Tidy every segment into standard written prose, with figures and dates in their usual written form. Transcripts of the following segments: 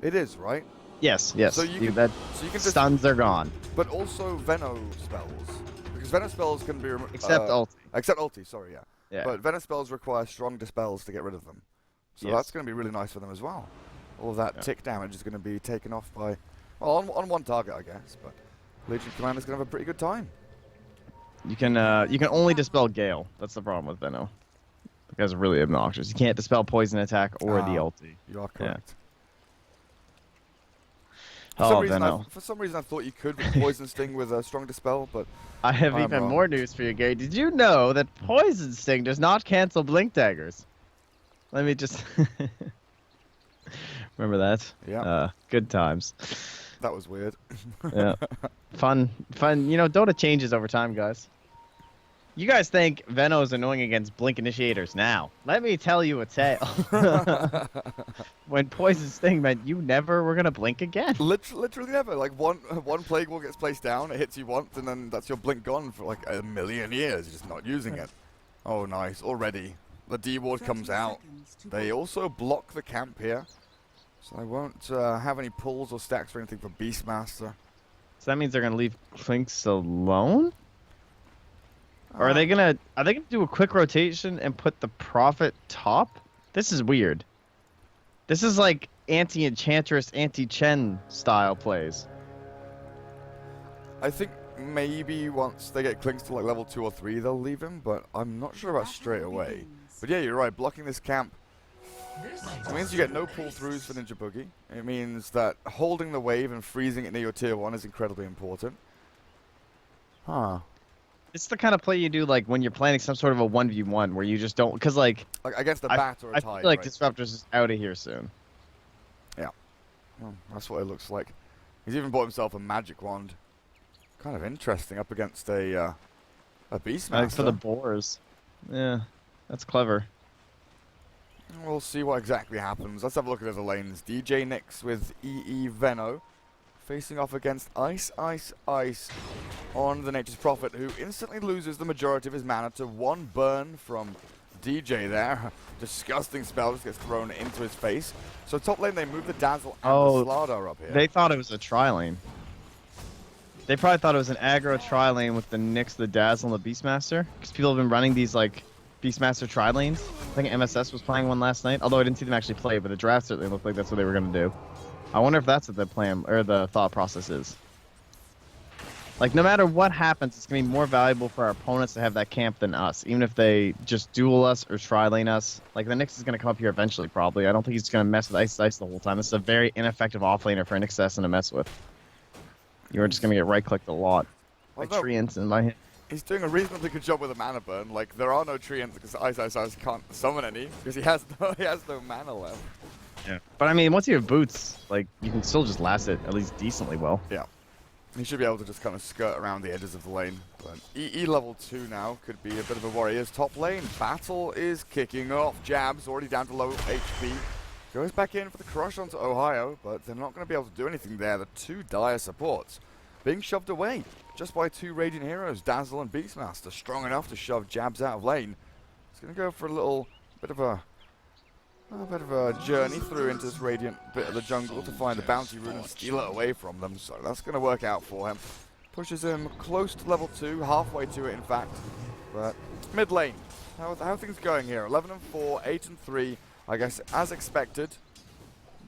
It is, right? Yes. So you can just stuns are gone. But also Veno spells. Because Veno spells can be... Except ulti. Except ulti, sorry, yeah. Yeah. But Veno spells require strong dispels to get rid of them. So that's going to be really nice for them as well. All of that tick damage is going to be taken off by... Well, on one target, I guess. But Legion Commander's going to have a pretty good time. You can only dispel Gale. That's the problem with Veno. The guy's really obnoxious. You can't dispel poison attack or the ulti. You are correct. Yeah. For some reason I thought you could with Poison Sting with a strong dispel, but I have even more news for you, Gary. Did you know that Poison Sting does not cancel Blink Daggers? Let me just remember that. Yeah. Good times. That was weird. Yeah. Fun. You know, Dota changes over time, guys. You guys think Veno is annoying against Blink initiators now. Let me tell you a tale. When Poison Sting meant you never were going to blink again. Literally never. Like, one Plague Wall gets placed down, it hits you once, and then that's your blink gone for like a million years. You're just not using it. Oh, nice. Already. The D-Ward comes out. They also block the camp here. So they won't have any pulls or stacks or anything for Beastmaster. So that means they're going to leave Clinks alone? Or are they gonna do a quick rotation and put the Prophet top? This is weird. This is like anti-Enchantress, anti-Chen style plays. I think maybe once they get Clinks to like level 2 or 3 they'll leave him, but I'm not sure about straight away. But yeah, you're right, blocking this camp, it means you get no pull-throughs for Ninja Boogie. It means that holding the wave and freezing it near your tier 1 is incredibly important. Huh. It's the kind of play you do like when you're planning some sort of a 1v1 where you just don't, because like against a bat or a tide. I feel like right? Disruptor's is out of here soon. Yeah, well, that's what it looks like. He's even bought himself a magic wand. Kind of interesting up against a Beastmaster. For the boars. Yeah, that's clever. We'll see what exactly happens. Let's have a look at the other lanes. DJ Nix with EE Veno facing off against Ice on the Nature's Prophet, who instantly loses the majority of his mana to one burn from DJ there. Disgusting spell just gets thrown into his face. So top lane, they move the Dazzle and the Slardar up here. They thought it was a tri-lane. They probably thought it was an aggro tri-lane with the Nyx, the Dazzle, and the Beastmaster. Because people have been running these, like, Beastmaster tri-lanes. I think MSS was playing one last night. Although I didn't see them actually play, but the draft certainly looked like that's what they were going to do. I wonder if that's what the plan, or the thought process is. Like, no matter what happens, it's going to be more valuable for our opponents to have that camp than us. Even if they just duel us or tri-lane us. Like, the Nyx is going to come up here eventually, probably. I don't think he's going to mess with Ice the whole time. This is a very ineffective offlaner for an assassin to mess with. You're just going to get right-clicked a lot. Like Treants in my hand. He's doing a reasonably good job with a mana burn. Like, there are no Treants because Ice can't summon any. Because he has no mana left. Yeah. But, I mean, once you have boots, like, you can still just last it at least decently well. Yeah. He should be able to just kind of skirt around the edges of the lane. But EE level 2 now could be a bit of a Warriors top lane. Battle is kicking off. Jab's already down to low HP. Goes back in for the crush onto Ohio, but they're not going to be able to do anything there. The two dire supports being shoved away just by two Radiant heroes, Dazzle and Beastmaster, strong enough to shove Jabs out of lane. He's going to go for a bit of a journey through into this Radiant bit of the jungle to find the bounty rune and steal it away from them. So that's going to work out for him. Pushes him close to level 2, halfway to it in fact. But mid lane, how are things going here? 11-4, 8-3. I guess as expected.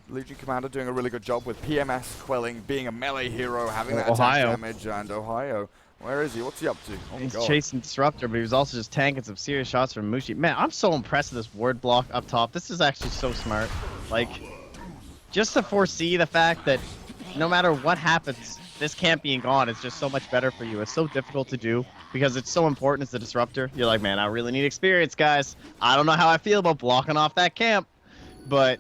Legion Commander doing a really good job with PMS quelling, being a melee hero, having that attack damage, and Ohio. Where is he? What's he up to? Oh he's chasing Disruptor, but he was also just tanking some serious shots from Mushi. Man, I'm so impressed with this ward block up top. This is actually so smart. Like, just to foresee the fact that no matter what happens, this camp being gone is just so much better for you. It's so difficult to do because it's so important as the Disruptor. You're like, man, I really need experience, guys. I don't know how I feel about blocking off that camp, but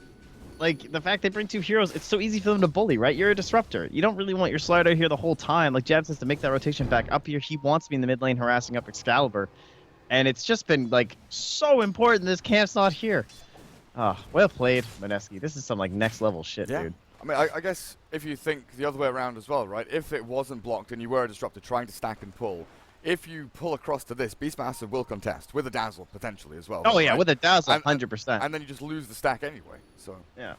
like, the fact they bring two heroes, it's so easy for them to bully, right? You're a Disruptor. You don't really want your Slardar here the whole time. Like, Jabs has to make that rotation back up here. He wants to be in the mid lane harassing up Excalibur. And it's just been, like, so important this camp's not here. Ah, well played, Mineski. This is some, like, next level shit, dude. I mean, I guess if you think the other way around as well, right? If it wasn't blocked and you were a Disruptor trying to stack and pull, if you pull across to this, Beastmaster will contest with a Dazzle potentially as well. Oh, yeah, right? with a Dazzle, 100%. And then you just lose the stack anyway. So yeah,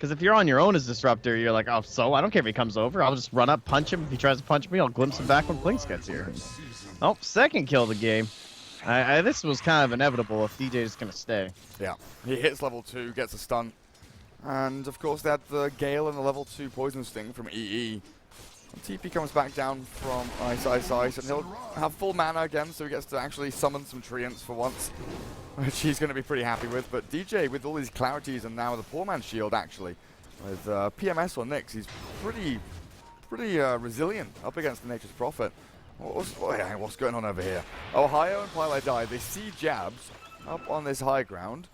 Because if you're on your own as Disruptor, you're like, oh, so I don't care if he comes over. I'll just run up, punch him. If he tries to punch me, I'll glimpse him back when Blinks gets here. Oh, second kill of the game. This was kind of inevitable if DJ is going to stay. Yeah, he hits level 2, gets a stun. And of course, they had the Gale and the level 2 Poison Sting from EE. And TP comes back down from Ice, and he'll have full mana again, so he gets to actually summon some Treants for once, which he's going to be pretty happy with. But DJ, with all these clarities and now the Poor Man's Shield, actually, with PMS or Nyx, he's pretty resilient up against the Nature's Prophet. What's going on over here? Ohio and Pile die. They see Jabs up on this high ground.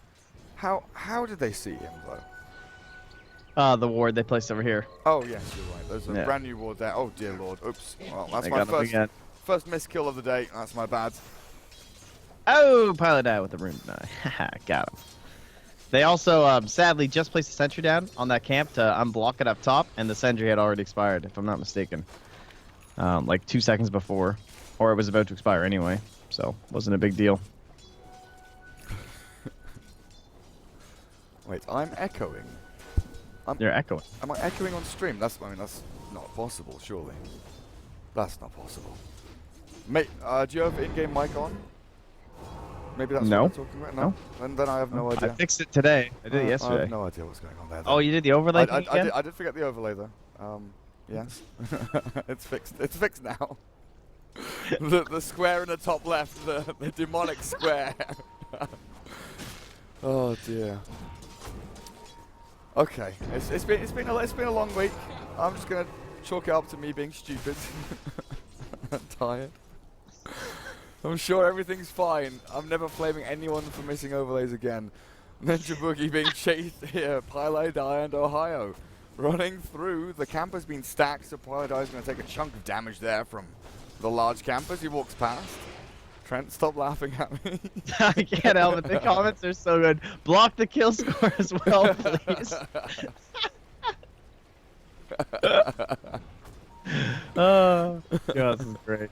How did they see him, though? The ward they placed over here. Oh, yes, you're right. There's a brand new ward there. Oh, dear Lord. Oops. Well, that's my first missed kill of the day. That's my bad. Oh, Pilot died with the rune. Haha, got him. They also, sadly, just placed a sentry down on that camp to unblock it up top, and the sentry had already expired, if I'm not mistaken. Like 2 seconds before. Or it was about to expire anyway, so wasn't a big deal. Wait, I'm echoing. You're echoing. Am I echoing on stream? That's not possible, surely. That's not possible. Mate, do you have in-game mic on? Maybe that's what I'm talking about? No? Then I have no idea. I fixed it today. I did it yesterday. I have no idea what's going on there. Oh, you did the overlay I did forget the overlay, though. Yes. It's fixed. It's fixed now. the square in the top left, the demonic square. Oh, dear. Okay, it's been a long week. I'm just gonna chalk it up to me being stupid. I'm tired. I'm sure everything's fine. I'm never flaming anyone for missing overlays again. Ninja Boogie being chased here. Pile Die and Ohio running through. The camp has been stacked, so Pile Die is gonna take a chunk of damage there from the large camp as he walks past. Trent, stop laughing at me. I can't help it. The comments are so good. Block the kill score as well, please. Oh, God, this is great.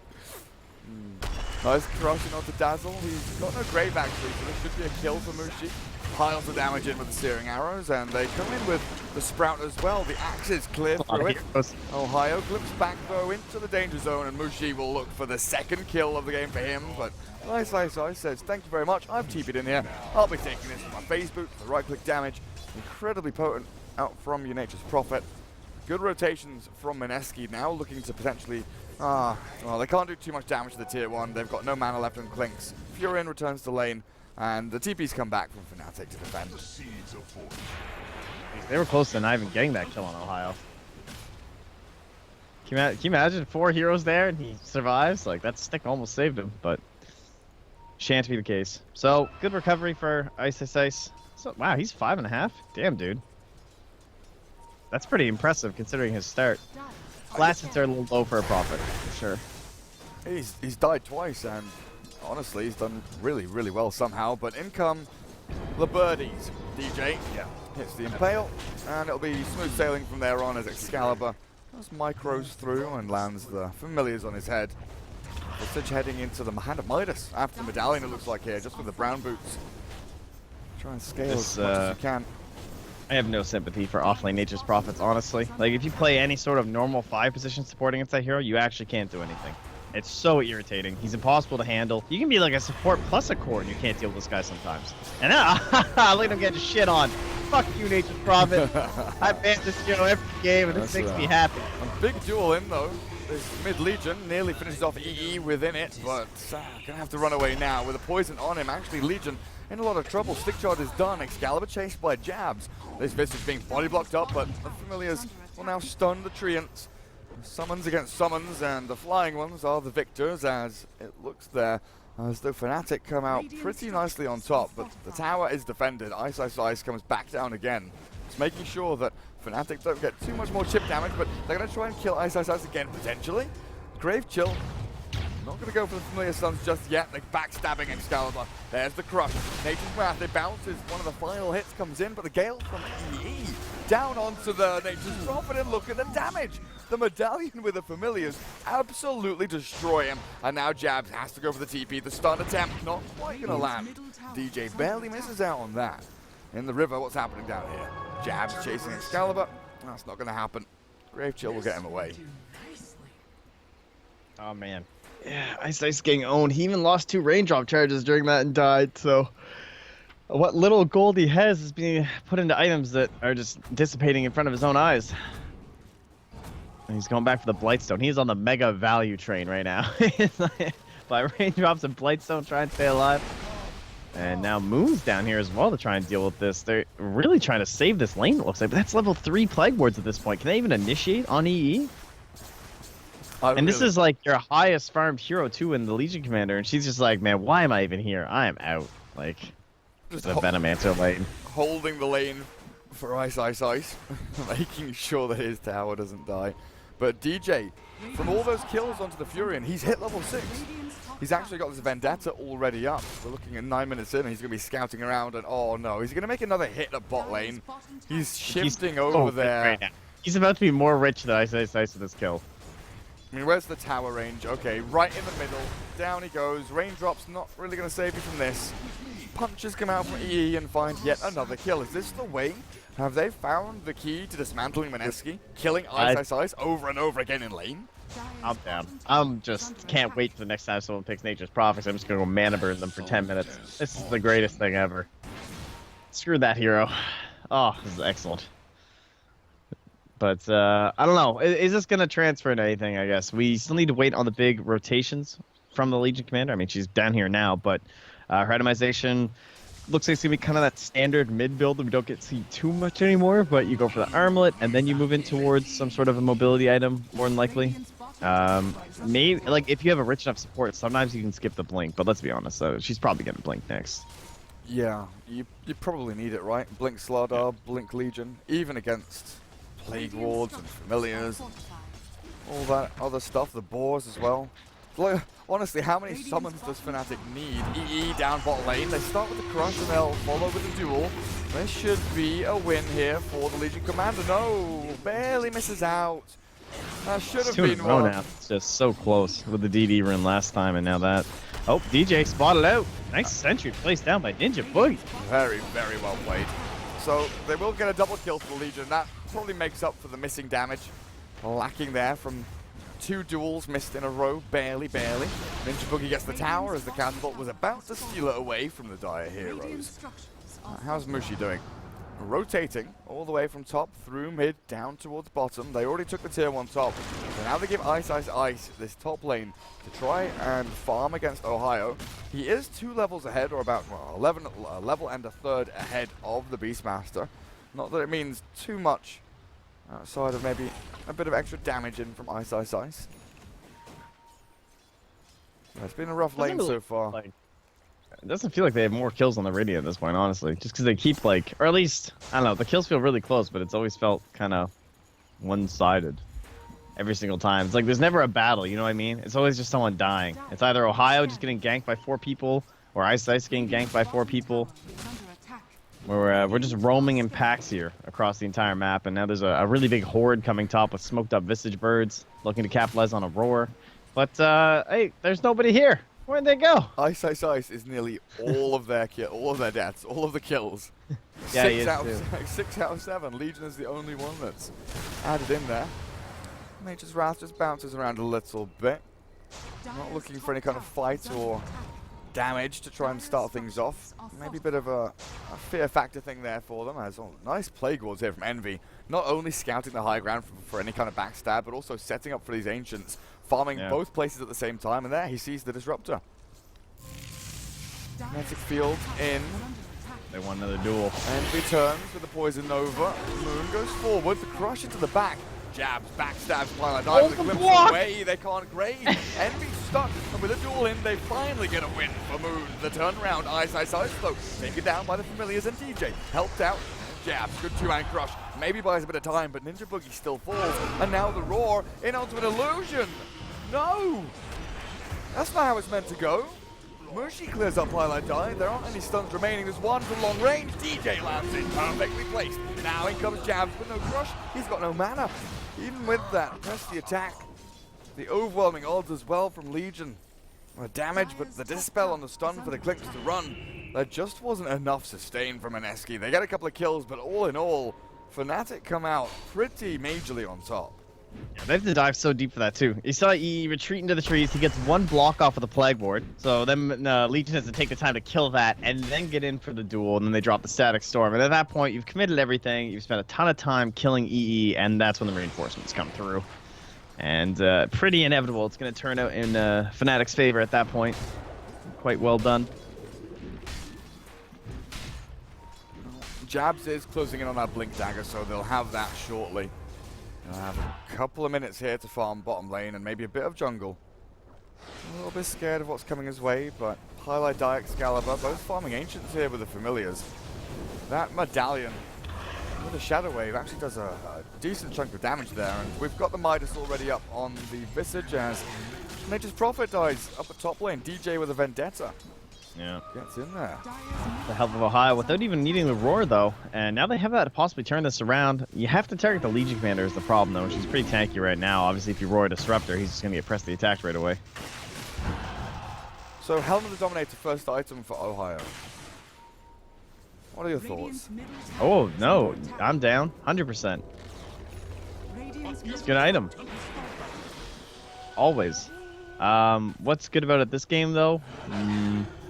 Nice crushing onto Dazzle. He's got no grave actually, so this should be a kill for Mushi. Piles the damage in with the Searing Arrows, and they come in with the Sprout as well. The axe is clear through it. Ohio glimpses back though into the danger zone, and Mushi will look for the second kill of the game for him. But Ice says, thank you very much. I've TP'd in here. I'll be taking this with my phase boot for the right-click damage. Incredibly potent out from your Nature's Prophet. Good rotations from Mineski now, looking to potentially... well, they can't do too much damage to the tier 1. They've got no mana left on Clinks. Furion returns to lane, and the TP's come back from Fnatic to defend. They were close to not even getting that kill on Ohio. Can you imagine 4 heroes there and he survives? Like, that stick almost saved him, but shan't be the case. So, good recovery for Ice. So, wow, he's 5.5? Damn, dude. That's pretty impressive considering his start. Last hits are a little low for a Prophet, for sure. He's died twice, and honestly, he's done really, really well somehow. But in come the birdies. DJ hits the Impale, and it'll be smooth sailing from there on as Excalibur just micros through and lands the Familiars on his head. Visage heading into the Hand of Midas after the medallion, it looks like here, just with the brown boots. Try and scale as much as you can. I have no sympathy for offlane Nature's Prophets, honestly. Like, if you play any sort of normal 5 position supporting against that hero, you actually can't do anything. It's so irritating. He's impossible to handle. You can be like a support plus a core and you can't deal with this guy sometimes. And look at him getting shit on. Fuck you, Nature's Prophet. I ban this hero every game and this makes me happy. A big duel in, though. This mid-Legion nearly finishes off EE within it, but gonna have to run away now with a poison on him. Actually, Legion in a lot of trouble. Stick charge is done. Excalibur chased by Jabs. This Visage being body blocked up, but the Familiars will now stun the Treants. Summons against summons, and the flying ones are the victors, as it looks there as though Fnatic come out pretty nicely on top, but the tower is defended. Ice comes back down again. Just making sure that Fnatic don't get too much more chip damage, but they're going to try and kill Ice again, potentially. Grave Chill. Not going to go for the Familiar Stuns just yet. They're backstabbing Excalibur. There's the crush. Nature's Wrath, it bounces. One of the final hits comes in, but the Gale from EE down onto the Nature's Prophet, and look at the damage. The medallion with the Familiars absolutely destroy him. And now Jabs has to go for the TP. The stun attempt not quite going to land. DJ barely misses out on that. in the river. What's happening down here? Jabs chasing Excalibur. That's not going to happen. Grave Chill will get him away. Oh man. Yeah, Ice getting owned. He even lost 2 raindrop charges during that and died, so what little gold he has is being put into items that are just dissipating in front of his own eyes. And he's going back for the Blightstone. He's on the mega value train right now. By raindrops and Blightstone trying to stay alive. And now Moon's down here as well to try and deal with this. They're really trying to save this lane, it looks like. But that's level 3 Plague Wards at this point. Can they even initiate on EE? And this is like your highest farmed hero too in the Legion Commander. And she's just like, man, why am I even here? I am out. Like, just a Venomancer lane. Holding the lane for Ice. Making sure that his tower doesn't die. But DJ, from all those kills onto the Furion, he's hit level 6. He's actually got this Vendetta already up. We're looking at 9 minutes in, and he's going to be scouting around, and oh no, he's going to make another hit at bot lane. He's shifting over there. Right now. He's about to be more rich than Ice with this kill. I mean, where's the tower range? Okay, right in the middle. Down he goes. Raindrop's not really going to save you from this. Punches come out from EE and find yet another kill. Is this the way? Have they found the key to dismantling Mineski? Killing Ice over and over again in lane? I'm down. I'm just can't wait for the next time someone picks Nature's Prophets. I'm just going to go mana burn them for 10 minutes. This is the greatest thing ever. Screw that hero. Oh, this is excellent. But, I don't know. Is this going to transfer into anything, I guess? We still need to wait on the big rotations from the Legion Commander. I mean, she's down here now, but her itemization looks like it's going to be kind of that standard mid build that we don't get to see too much anymore, but you go for the armlet, and then you move in towards some sort of a mobility item, more than likely. Maybe, like, if you have a rich enough support, sometimes you can skip the blink, but let's be honest, she's probably going to blink next. Yeah, you probably need it, right? Blink Slardar, Blink Legion, even against Plague Wards and Familiars, all that other stuff, the Boars as well. Like, honestly, how many summons does Fnatic need? EE down bot lane, they start with the Crush and they'll follow with the Duel. There should be a win here for the Legion Commander. No, barely misses out. That should have been one. Now. It's just so close with the DD run last time and now that. Oh, DJ spotted out. Nice sentry placed down by Ninja Boogie. Very, very well played. So they will get a double kill for the Legion. That probably makes up for the missing damage. Lacking there from 2 duels missed in a row, barely. Ninja Boogie gets the tower as the catapult was about to steal it away from the Dire Heroes. How's Mushi doing? Rotating all the way from top through mid down towards bottom. They already took the tier 1 top. So now they give Ice this top lane to try and farm against Ohio. He is 2 levels ahead, or about a level and a third ahead of the Beastmaster. Not that it means too much outside of maybe a bit of extra damage in from Ice. It's been a rough lane so far. Like, it doesn't feel like they have more kills on the Radiant at this point, honestly. Just because they keep, like, or at least, I don't know, the kills feel really close, but it's always felt kind of one-sided every single time. It's like there's never a battle, you know what I mean? It's always just someone dying. It's either Ohio just getting ganked by 4 people, or Ice getting ganked by 4 people. We're just roaming in packs here across the entire map, and now there's a really big horde coming top with smoked up Visage Birds looking to capitalize on a roar. But, hey, there's nobody here. Where'd they go? Ice is nearly all of their deaths, all of the kills. Yeah, 6 out of 7. Legion is the only one that's added in there. Nature's Wrath just bounces around a little bit. Not looking for any kind of fight or damage to try and start things off. Maybe a bit of a fear factor thing there for them. As nice Plague Wards here from Envy. Not only scouting the high ground for any kind of backstab, but also setting up for these Ancients. Farming both places at the same time, and there he sees the Disruptor. Magnetic Field in. They want another duel. Envy turns with the Poison Nova. Moon goes forward, the Crush into the back. Jabs, backstabs, Twilight Dive with a glimpse away. They can't grade. Envy stuck, and with a duel in, they finally get a win for Moon. The turnaround, Ice, though, taken down by the Familiars and DJ. Helped out. Jabs, good 2-man Crush. Maybe buys a bit of time, but Ninja Boogie still falls. And now the Roar in onto an Illusion. No! That's not how it's meant to go. Mushi clears up Highlight Dive. There aren't any stuns remaining. There's one from long range. DJ lands in, perfectly placed. Now in comes Jabs with no Crush. He's got no mana. Even with that, press the attack. The overwhelming odds as well from Legion. Damage, but the Dispel on the stun for the Clips to run. there just wasn't enough sustain from Mineski. They get a couple of kills, but all in all, Fnatic come out pretty majorly on top. Yeah, they have to dive so deep for that too. You saw he retreat into the trees. He gets one block off of the Plague Ward. So then Legion has to take the time to kill that and then get in for the duel. And then they drop the Static Storm. And at that point, you've committed everything. You've spent a ton of time killing EE. And that's when the reinforcements come through. And pretty inevitable. It's going to turn out in Fnatic's favor at that point. Quite well done. Jabs is closing in on that Blink Dagger, so they'll have that shortly. They'll have a couple of minutes here to farm bottom lane and maybe a bit of jungle. A little bit scared of what's coming his way, but Highlight, Die, Excalibur, both farming Ancients here with the Familiars. That Medallion with a Shadow Wave actually does a decent chunk of damage there, and we've got the Midas already up on the Visage as Nature's Prophet dies up at top lane. DJ with a Vendetta. Yeah. Gets in there. The help of Ohio without even needing the roar though, and now they have that to possibly turn this around. You have to target the Legion Commander is the problem though, she's pretty tanky right now. Obviously if you roar a Disruptor, he's just gonna get pressed the attack right away. So Helm of the Dominator, first item for Ohio. What are your thoughts? Oh no, I'm down, 100%. It's a good item. Always. What's good about it this game though?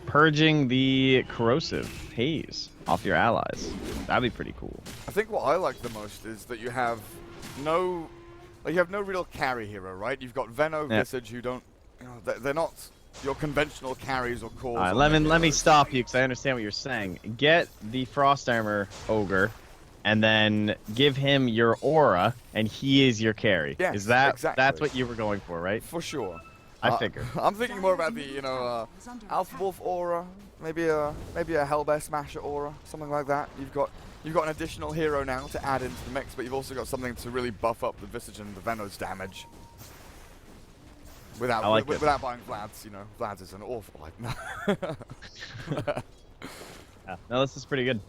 Purging the corrosive haze off your allies. That'd be pretty cool. I think what I like the most is that you have no real carry hero, right? You've got Veno, Visage, who don't, you know, they're not your conventional carries or cores. Alright, let me stop you because I understand what you're saying. Get the Frost Armor Ogre, and then give him your aura, and he is your carry. Yes, is that exactly. That's what you were going for, right? For sure. I figured. I'm thinking more about the, Alpha Wolf aura, maybe a Hellbear Smasher aura, something like that. You've got an additional hero now to add into the mix, but you've also got something to really buff up the Visage and the Venom's damage. Without buying Vlad's, Vlad's is an awful item. Yeah, no, this is pretty good.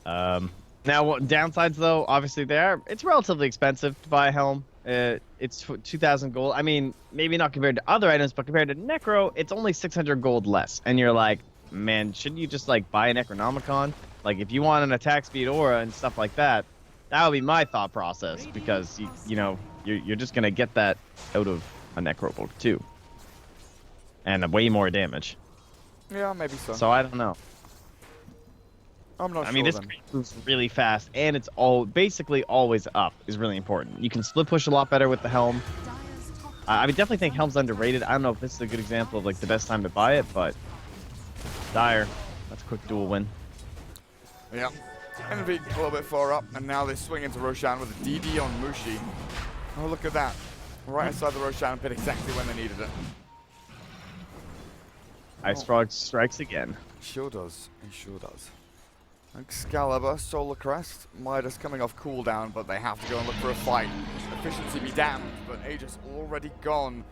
Now, what downsides though? Obviously, it's relatively expensive to buy a helm. It's 2,000 gold. I mean, maybe not compared to other items, but compared to Necro, it's only 600 gold less. And you're like, man, shouldn't you just like buy a Necronomicon? Like, if you want an attack speed aura and stuff like that, that would be my thought process because you're just gonna get that out of a Necro book too, and way more damage. Yeah, maybe so. So I don't know. I'm not sure. I mean, this moves really fast, and it's basically always up is really important. You can split push a lot better with the helm. I would definitely think helm's underrated. I don't know if this is a good example of like the best time to buy it, but Dire, that's a quick duel win. Yeah, Envy a little bit far up, and now they swing into Roshan with a DD on Mushi. Oh, look at that. Right inside the Roshan pit exactly when they needed it. Ice Frog strikes again. Sure does. He sure does. Excalibur, Solar Crest, Midas coming off cooldown, but they have to go and look for a fight. Efficiency be damned, but Aegis already gone.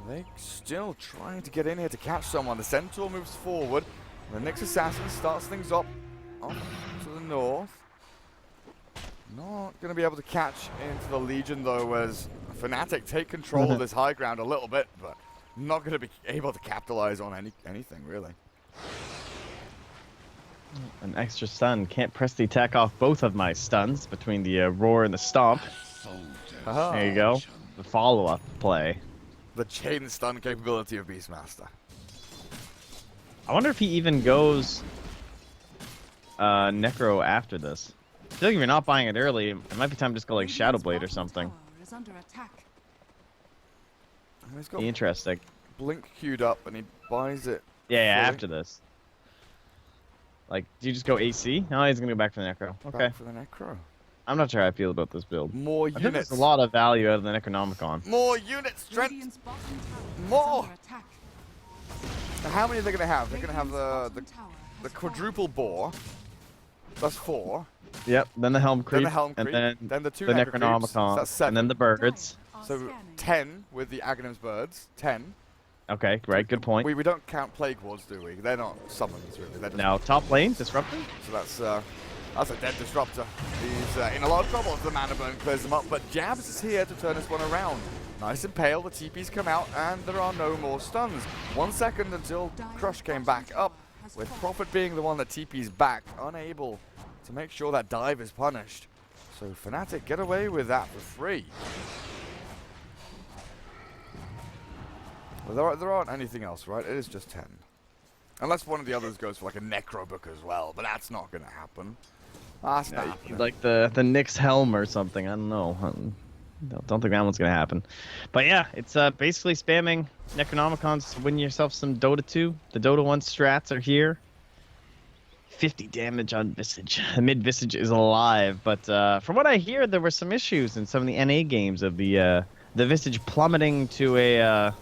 They're still trying to get in here to catch someone. The Centaur moves forward. The Nyx Assassin starts things up to the north. Not going to be able to catch into the Legion though, as Fnatic take control of this high ground a little bit, but not going to be able to capitalize on anything really. An extra stun. Can't press the attack off both of my stuns between the roar and the stomp. There you go. The follow-up play. The chain stun capability of Beastmaster. I wonder if he even goes Necro after this. I feel like if you're not buying it early, it might be time to just go like Shadow Blade or something. He's got Interesting. Blink queued up and he buys it. Yeah, fully. after this. Like, do you just go AC? No, he's gonna go back for the Necro. Okay. Back for the Necro. I'm not sure how I feel about this build. More I think units. there's a lot of value out of the Necronomicon. More unit strength. More. Now, how many are they gonna have? They're gonna have the quadruple boar. That's 4. Yep. Then the Helm Creep. Then the Helm Creep. And then the 2 the Necro Creeps. Necronomicon. So that's 7. And then the Birds. So 10 with the Aghanim's Birds. 10. Okay, right. Good point. We don't count Plague Wards, do we? They're not summons really. They're just Now top lane Disruptor. So that's a dead Disruptor. He's in a lot of trouble as the Mana Burn clears him up, but Jabs is here to turn this one around. Nice and pale, the TP's come out, and there are no more stuns. 1 second until Crush came back up. with Prophet being the one that TP's back, unable to make sure that dive is punished. So Fnatic get away with that for free. Well, there aren't anything else, right? It is just 10. Unless one of the others goes for like a Necro book as well, but that's not going to happen. That's not happening. Like the Nyx helm or something. I don't know. Don't think that one's gonna happen. But yeah, it's basically spamming Necronomicons to win yourself some Dota 2. The Dota 1 strats are here. 50 damage on Visage. The mid Visage is alive, but from what I hear, there were some issues in some of the NA games of the Visage plummeting to a.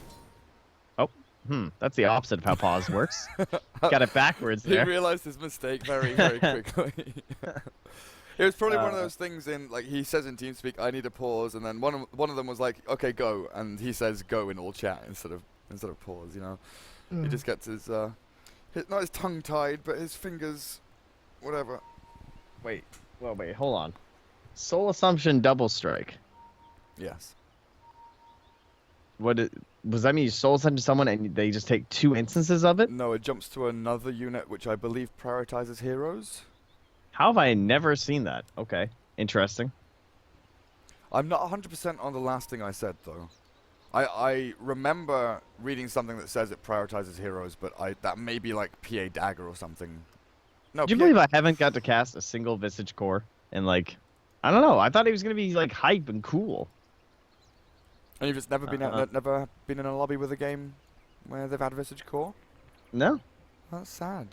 That's the opposite of how pause works. Got it backwards there. He realized his mistake very, very quickly. It was probably one of those things in, like, he says in TeamSpeak, I need a pause, and then one of them was like, okay, go, and he says go in all chat instead of pause, you know. He just gets his, not his tongue tied, but his fingers, whatever. Wait, hold on. Soul Assumption double strike. Yes. Was that mean you soul assumption someone and they just take 2 instances of it? No, it jumps to another unit, which I believe prioritizes heroes. How have I never seen that? Okay, interesting. I'm not 100% on the last thing I said, though. I remember reading something that says it prioritizes heroes, but that may be like PA Dagger or something. No, Do you believe I haven't got to cast a single Visage core? And like, I don't know. I thought he was going to be like hype and cool. And you've just never been never been in a lobby with a game where they've had Visage core? No. That's sad.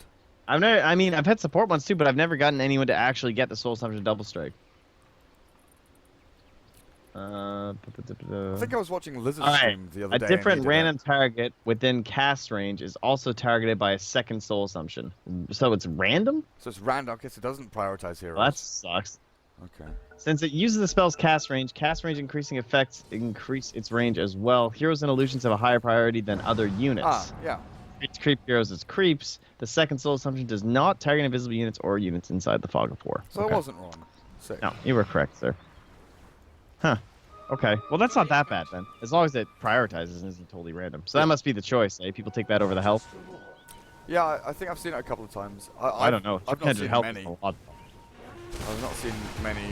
I've had support ones too, but I've never gotten anyone to actually get the Soul Assumption double strike. I think I was watching Lizard stream the other day. A different random target within cast range is also targeted by a second Soul Assumption. So it's random? So it's random. Okay, so it doesn't prioritize heroes. Well, that sucks. Okay. Since it uses the spell's cast range increasing effects increase its range as well. Heroes and illusions have a higher priority than other units. Ah, yeah. It's creep heroes as creeps. The second Soul Assumption does not target invisible units or units inside the Fog of War. So I wasn't wrong. Sick. No, you were correct, sir. Huh. Okay. Well, that's not that bad then. As long as it prioritizes and isn't totally random. So that must be the choice, eh? People take that over the health. Yeah, I think I've seen it a couple of times. I don't know. I've not seen many. I've not seen many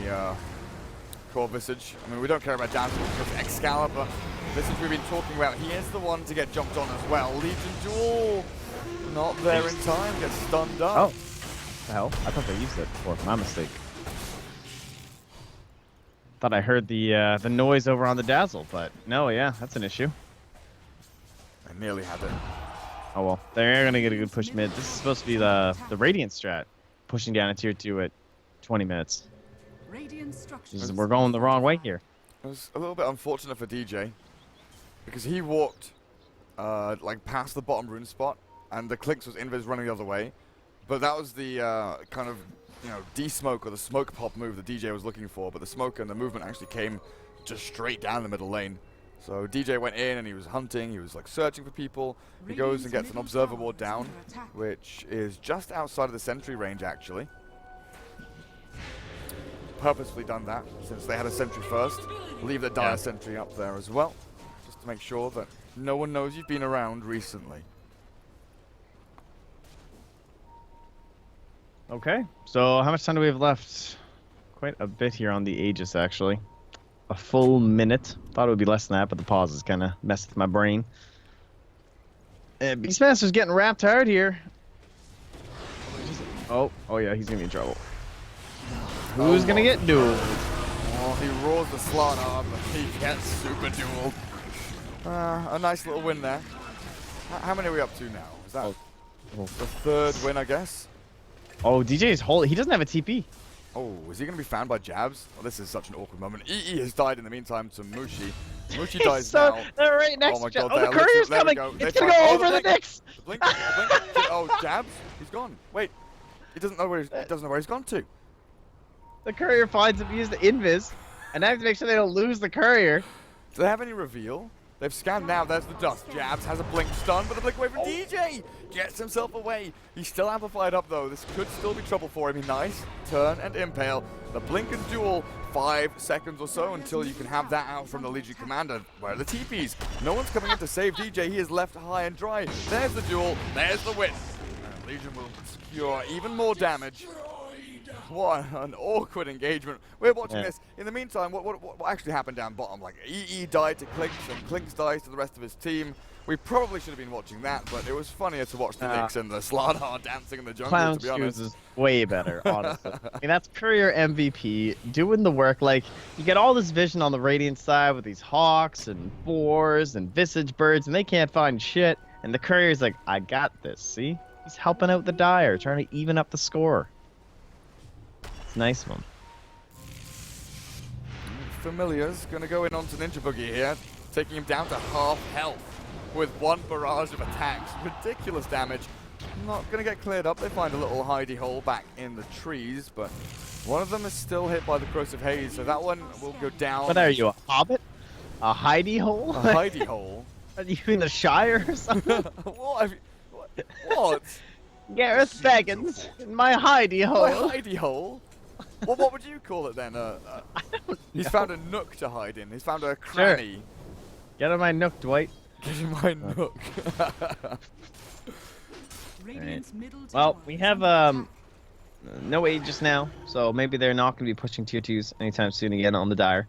core Visage. I mean, we don't care about Dance because Excalibur, Visage we've been talking about, he is the one to get jumped on as well. Legion Duel, not there in time, gets stunned up. Oh, the hell? I thought they used it before. My mistake. Thought I heard the noise over on the Dazzle, but no, yeah, that's an issue. I nearly had it. Oh well, they're gonna get a good push mid. This is supposed to be the Radiant strat, pushing down a tier 2 at 20 minutes. We're going the wrong way here. It was a little bit unfortunate for DJ because he walked like past the bottom rune spot and the Clinks was invis running the other way, but that was the kind of de-smoke or the smoke pop move that DJ was looking for, but the smoke and the movement actually came just straight down the middle lane. So DJ went in and he was hunting, he was like searching for people. He goes and gets an observer ward down, which is just outside of the sentry range actually. Purposefully done that since they had a sentry first. Leave the dire sentry up there as well, just to make sure that no one knows you've been around recently. Okay, so how much time do we have left? Quite a bit here on the Aegis actually. A full minute. Thought it would be less than that, but the pauses kind of messed with my brain. Beastmaster's getting wrapped hard here. Oh yeah, he's gonna be in trouble. Who's gonna get dueled? Oh, he roars the slot arm, but he gets super dueled. A nice little win there. How many are we up to now? Is that the third win, I guess? Oh, DJ's holding. He doesn't have a TP. Oh, is he going to be found by Jabs? Oh, this is such an awkward moment. EE has died in the meantime to Mushi. Mushi dies now. They're right next to to the courier's coming. It's going to go over the Nyx. The blink. Oh, Jabs? He's gone. Wait. He doesn't know where he's gone to. The courier finds him, used the invis, and I have to make sure they don't lose the courier. Do they have any reveal? They've scanned now. There's the dust. Jabs has a blink stun, but the blink away from DJ. Gets himself away. He's still amplified up, though. This could still be trouble for him. Nice turn and impale. The blink and duel, 5 seconds or so until you can have that out from the Legion Commander. Where are the TPs? No one's coming in to save DJ. He is left high and dry. There's the duel. There's the win. Legion will secure even more damage. What an awkward engagement. We're watching this. In the meantime, what actually happened down bottom? Like, EE died to Clinks, and Clinks dies to the rest of his team. We probably should have been watching that, but it was funnier to watch the Knicks and the Slardar dancing in the jungle, Clown to be honest. Shoes is way better, honestly. I mean, that's Courier MVP doing the work. Like, you get all this vision on the Radiant side with these Hawks and Boars and Visage Birds, and they can't find shit. And the Courier's like, I got this, see? He's helping out the Dire, trying to even up the score. It's a nice one. Familiar's going to go in onto Ninja Boogie here, taking him down to half health with one barrage of attacks. Ridiculous damage. Not going to get cleared up. They find a little hidey hole back in the trees, but one of them is still hit by the Corrosive Haze, so that one will go down. What are you, a hobbit? A hidey hole? A hidey hole? Are you in the Shire or something? What? Gareth Baggins in my hidey hole. My hidey hole? Well, what would you call it then? He's found a nook to hide in. He's found a cranny. Sure. Get in my nook, Dwight. Get in my nook. Right. Well, we have no Aegis now, so maybe they're not going to be pushing tier 2s anytime soon again on the Dire.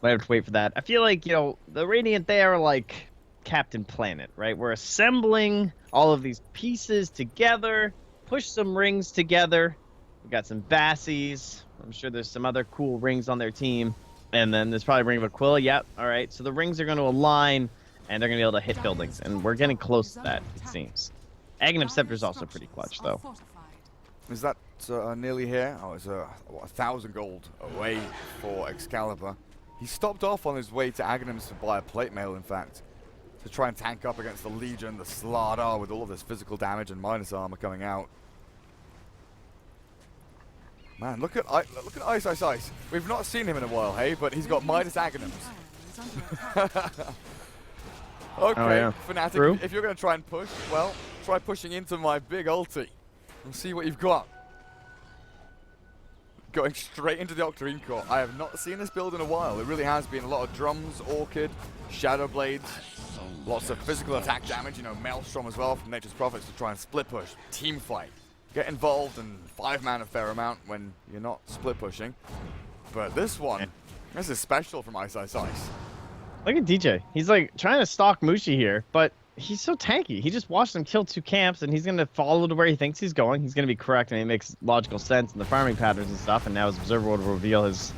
Might have to wait for that. I feel like, you know, the Radiant, they are like Captain Planet, right? We're assembling all of these pieces together, push some rings together. We got some Bassies. I'm sure there's some other cool rings on their team. And then there's probably a Ring of Aquila. Yep, all right. So the rings are going to align, and they're going to be able to hit buildings. And we're getting close to that, it seems. Aghanim Scepter is also pretty clutch, though. Is that nearly here? Oh, it's 1,000 gold away for Excalibur. He stopped off on his way to Aghanim's to buy a plate mail, in fact, to try and tank up against the Legion, the Slardar, with all of this physical damage and minus armor coming out. Man, look at Ice Ice Ice. We've not seen him in a while, hey, but he's got minus Aghanims. Okay, oh, yeah. Fnatic, True. if you're going to try and push, well, try pushing into my big ulti. We'll see what you've got. Going straight into the Octarine Core. I have not seen this build in a while. It really has been a lot of drums, Orchid, Shadow Blades, lots of physical attack damage, you know, Maelstrom as well from Nature's Prophets to try and split push, team fight. Get involved in 5-man a fair amount when you're not split pushing. But this one, this is special from Ice Ice Ice. Look at DJ. He's like trying to stalk Mushi here, but he's so tanky. He just watched him kill 2 camps, and he's going to follow to where he thinks he's going. He's going to be correct, and it makes logical sense in the farming patterns and stuff, and now his Observer will reveal his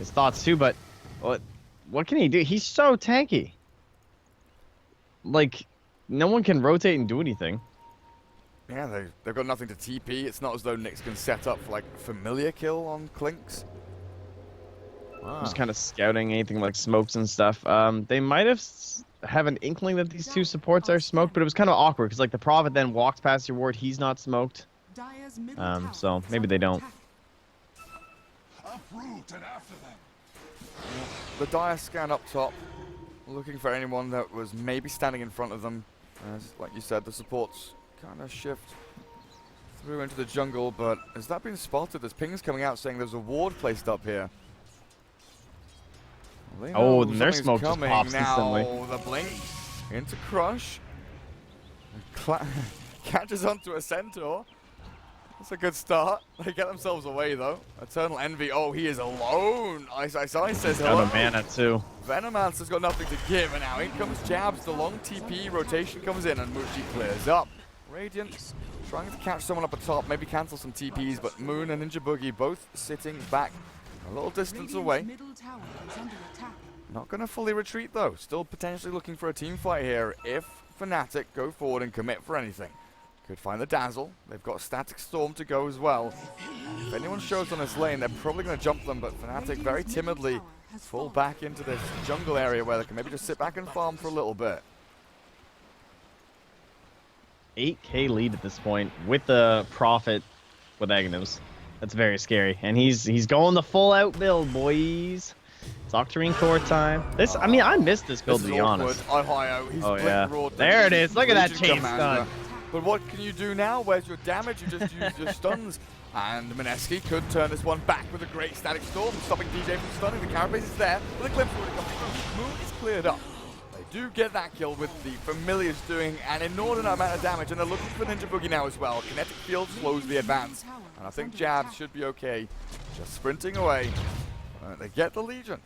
thoughts too, but what can he do? He's so tanky. Like, no one can rotate and do anything. Yeah, they've got nothing to TP. It's not as though Nyx can set up for, like, familiar kill on Clinks. Wow. Just kind of scouting anything like smokes and stuff. They might have an inkling that these 2 supports are smoked, but it was kind of awkward because like the Prophet then walks past your ward, he's not smoked. So maybe they don't. The Dire scan up top, looking for anyone that was maybe standing in front of them. As, like you said, the supports kind of shift through into the jungle, but has that been spotted? There's pings coming out saying there's a ward placed up here. Well, oh, then their smoke just pops instantly. The blink into Crush. Catches onto a Centaur. That's a good start. They get themselves away though. Eternal Envy. Oh, he is alone. Ice Ice Ice says hello. Got a mana too. Venomancer's got nothing to give, and now in comes Jabs. The long TP rotation comes in, and Mushi clears up. Radiant trying to catch someone up atop, maybe cancel some TPs, but Moon and Ninja Boogie both sitting back a little distance away. Not going to fully retreat though. Still potentially looking for a team fight here if Fnatic go forward and commit for anything. Could find the Dazzle. They've got a Static Storm to go as well. If anyone shows on this lane, they're probably going to jump them, but Fnatic very timidly fall back into this jungle area where they can maybe just sit back and farm for a little bit. 8k lead at this point with the Prophet with Aghanims. That's very scary. And he's going the full out build, boys. It's Octarine Core time. This, I mean, I missed this build, to be honest. Ohio, he's yeah. There it is. Look at that chain stun. But what can you do now? Where's your damage? You just used your stuns. And Mineski could turn this one back with a great Static Storm, stopping DJ from stunning. The Carapace is there, but the glimpse already comes through. Moon is cleared up. They do get that kill with the Familiars doing an inordinate amount of damage, and they're looking for Ninja Boogie now as well. Kinetic Field slows the advance, and I think Jabs should be okay. Just sprinting away. They get the Legion.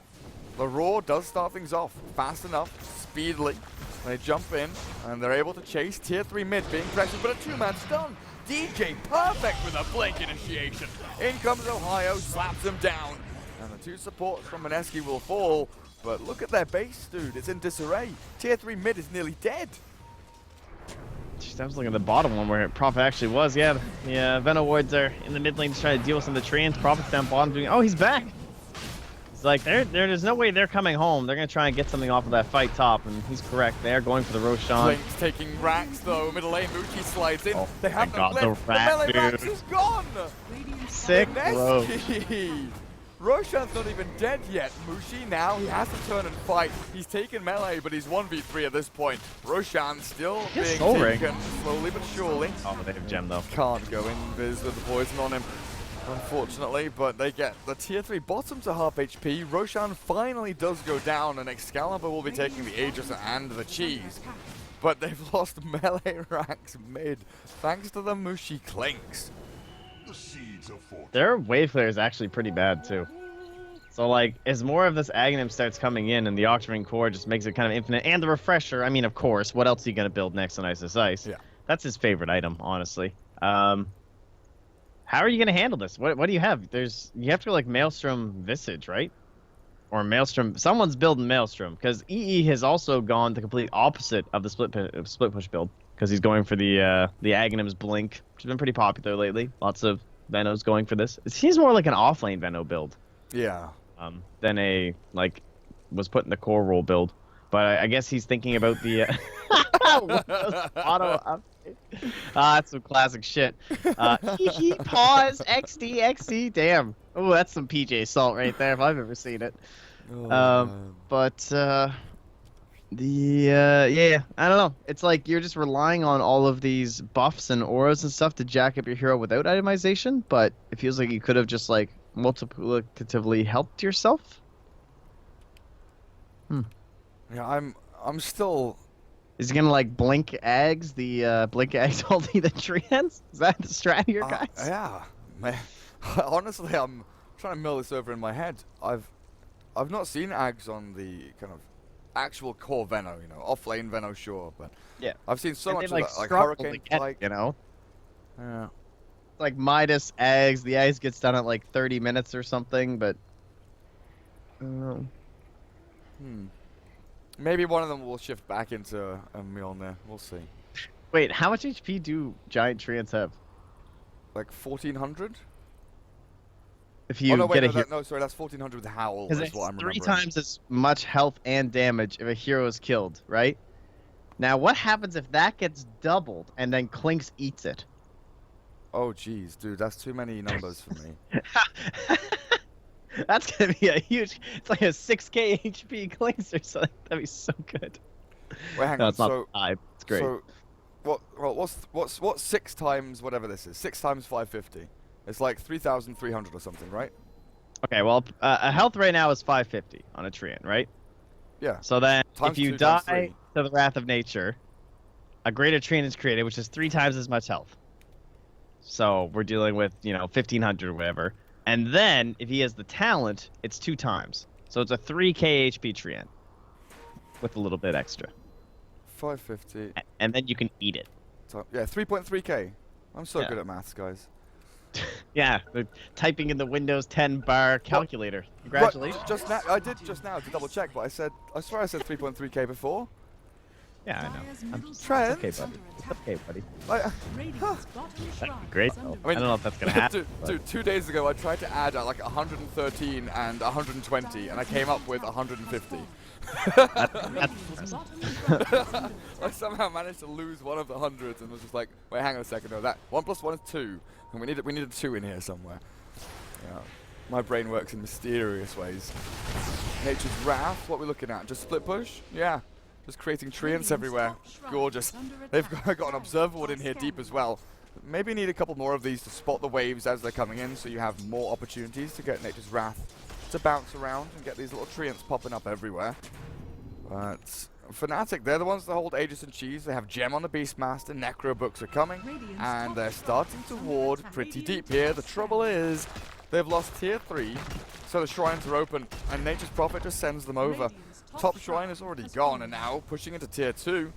The Roar does start things off fast enough, speedily. They jump in, and they're able to chase tier 3 mid, being pressured, but a 2-man stun. DJ perfect with a blink initiation. In comes Ohio, slaps him down. And the 2 supports from Mineski will fall, but look at their base, dude. It's in disarray. Tier 3 mid is nearly dead. Jeez, I was looking at the bottom one where Prophet actually was. Yeah, Venom wards are in the mid lane to try to deal with some of the treants. Prophet's down bottom doing. Oh, he's back. It's like there's no way they're coming home. They're gonna try and get something off of that fight top, and he's correct. They are going for the Roshan. Link's taking racks though. Middle lane, Muchi slides in. Oh, they have God, the melee rat, Rax is gone. Sick, bro. Roshan's not even dead yet. Mushi now, he has to turn and fight. He's taken melee, but he's 1v3 at this point. Roshan still being taken slowly but surely. Oh, but they have gem though. Can't go in Viz with the poison on him, unfortunately, but they get the tier 3 bottom to half HP. Roshan finally does go down, and Excalibur will be taking the Aegis and the cheese. But they've lost melee racks mid, thanks to the Mushi Clinks. Their wave clear is actually pretty bad too. So like, as more of this Aghanim starts coming in, and the Octarine core just makes it kind of infinite, and the refresher. I mean, of course, what else are you gonna build next on Isis Ice? Yeah, that's his favorite item, honestly. How are you gonna handle this? What do you have? You have to go like Maelstrom Visage, right? Or Maelstrom. Someone's building Maelstrom, because EE has also gone the complete opposite of the split push build, because he's going for the Aghanim's Blink, which has been pretty popular lately. Lots of Venos going for this. It seems more like an offlane Veno build. Yeah. Than a was put in the core role build. But I guess he's thinking about the auto update. That's some classic shit. Pause XD. Damn. Oh, that's some PJ Salt right there if I've ever seen it. Yeah, I don't know. It's like you're just relying on all of these buffs and auras and stuff to jack up your hero without itemization, but it feels like you could have just like multiplicatively helped yourself. Yeah, I'm still. Is he gonna like blink Ags, the blink Ags ulti the treants? Is that the strat here, guys? Yeah, man. Honestly, I'm trying to mill this over in my head. I've not seen Ags on the kind of actual core Veno, you know, off-lane Veno, sure, but yeah, I've seen so much of like, that, like Hurricane, you know. Yeah. Like Midas Ags, the Ags gets done at like 30 minutes or something, but I don't know. Maybe one of them will shift back into a Mjolnir. We'll see. Wait, how much HP do giant treants have? Like 1400? If you get a hero. No, sorry, that's 1400 with Howl. Because it's what I'm 3 times as much health and damage if a hero is killed, right? Now, what happens if that gets doubled and then Clinks eats it? Oh, jeez, dude, that's too many numbers for me. That's gonna be a huge. It's like a 6k HP Clinks or something. That'd be so good. Wait, hang no, on. it's not 5. It's great. So, what's 6 times whatever this is? 6 times 550. It's like 3,300 or something, right? Okay, well, a health right now is 550 on a treant, right? Yeah. So then, times if you 2 times 3. to the Wrath of Nature, a greater treant is created, which is 3 times as much health. So we're dealing with, 1,500 or whatever. And then, if he has the talent, it's 2 times. So it's a 3k HP treant with a little bit extra. 550. And then you can eat it. So, yeah, 3.3k. I'm so good at maths, guys. Yeah, typing in the Windows 10 bar calculator. Congratulations. Right, I did just now to double check, but I swear I said 3.3k before. Yeah, I know. Trent. It's okay, buddy. Like, That'd be great. Though. I don't know if that's gonna happen. Dude, 2 days ago I tried to add like 113 and 120, and I came up with 150. I somehow managed to lose one of the hundreds, and was just like, wait, hang on a second, no, that 1 + 1 is 2, and we need a 2 in here somewhere. Yeah, my brain works in mysterious ways. Nature's Wrath. What are we looking at? Just split push? Yeah. Just creating treants everywhere. Gorgeous. They've got an observer ward in here deep as well. Maybe need a couple more of these to spot the waves as they're coming in, so you have more opportunities to get Nature's Wrath to bounce around and get these little treants popping up everywhere. But Fnatic, they're the ones that hold Aegis and Cheese. They have Gem on the Beastmaster, Necro books are coming, and they're starting to ward pretty deep here. The trouble is, they've lost tier 3, so the shrines are open, and Nature's Prophet just sends them over. Top shrine is already gone, and now pushing into tier 2.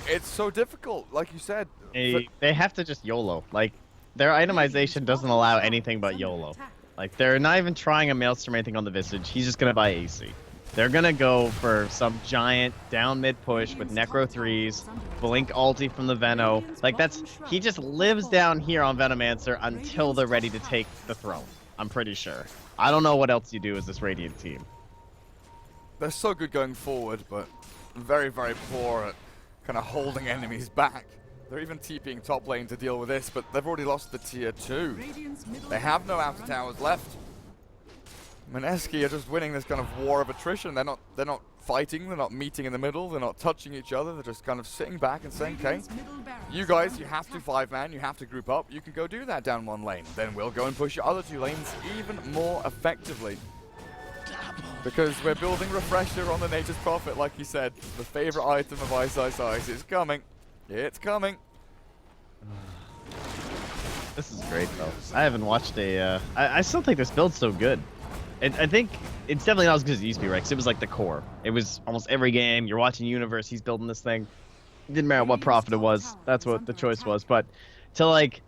It's so difficult, like you said. They have to just YOLO. Like, their itemization doesn't allow anything but YOLO. Like, they're not even trying a Maelstrom or anything on the Visage. He's just gonna buy AC. They're gonna go for some giant down mid push with Necro 3s, Blink ulti from the Veno. Like, he just lives down here on Venomancer until they're ready to take the throne. I'm pretty sure. I don't know what else you do as this Radiant team. They're so good going forward, but very, very poor at kind of holding enemies back. They're even TPing top lane to deal with this, but they've already lost the tier 2. They have no outer towers left. Mineski are just winning this kind of war of attrition. They're not fighting, they're not meeting in the middle, they're not touching each other, they're just kind of sitting back and saying, okay, you guys, you have to 5-man, you have to group up, you can go do that down one lane. Then we'll go and push your other 2 lanes even more effectively. Because we're building Refresher on the Nature's Prophet, like you said. The favorite item of Ice is coming. It's coming. This is great, though. I haven't watched I still think this build's so good. I think it's definitely not as good as it used to be, right? 'Cause it was like the core. It was almost every game. You're watching Universe, he's building this thing. It didn't matter what Prophet it was. That's what the choice was. But to like,